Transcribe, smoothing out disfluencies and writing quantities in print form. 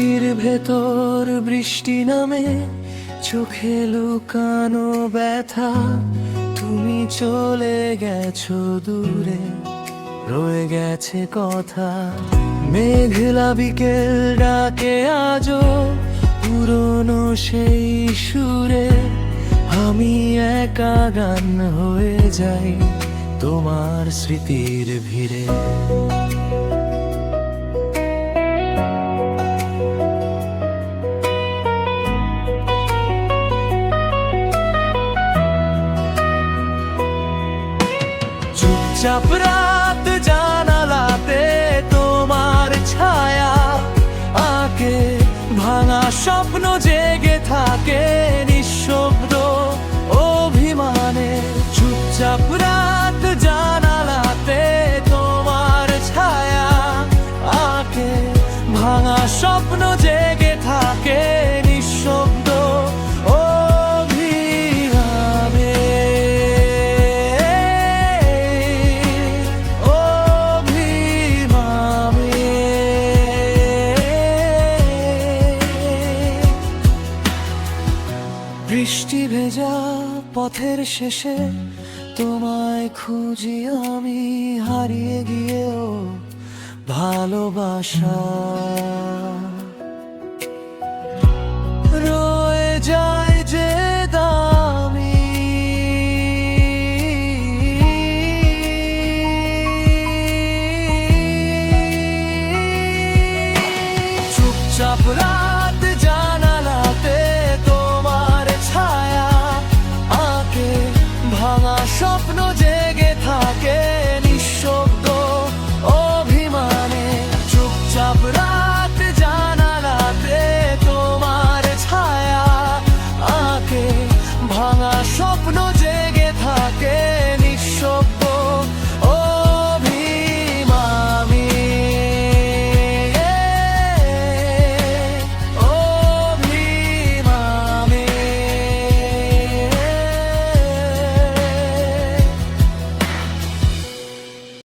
বুকের ভেতর বৃষ্টি নামে, চোখে লুকানো ব্যথা। তুমি চলে গেছো দূরে, রয়ে গেছে কথা। মেঘলা বিকেল ডাকে আজও পুরনো সেই সুরে। আমি একা গান হয়ে যাই তোমার স্মৃতির ভিড়ে। চুপচাপ রাত জানালাতে তোমার ছায়া আঁকে, ভাঙা স্বপ্ন জেগে থাকে নিঃশব্দ অভিমানে। চুপচাপ রাত জানালাতে তোমার ছায়া আঁকে, ভাঙা স্বপ্ন জেগে থাকে নিঃশব্দ বৃষ্টি ভেজা পথের শেষে তোমায় খুঁজি আমি, হারিয়ে গিয়েও ভালোবাসা রয়ে যায় যে দামি। চুপচাপ রাত জানালাতে তোমার ছায়া আঁকে, ভাঙা স্বপ্ন জেগে থাকে নিঃশব্দ অভিমানে। চুপচাপ রাত জানালাতে তোমার ছায়া আঁকে, ভাঙা স্বপ্ন জেগে থাকে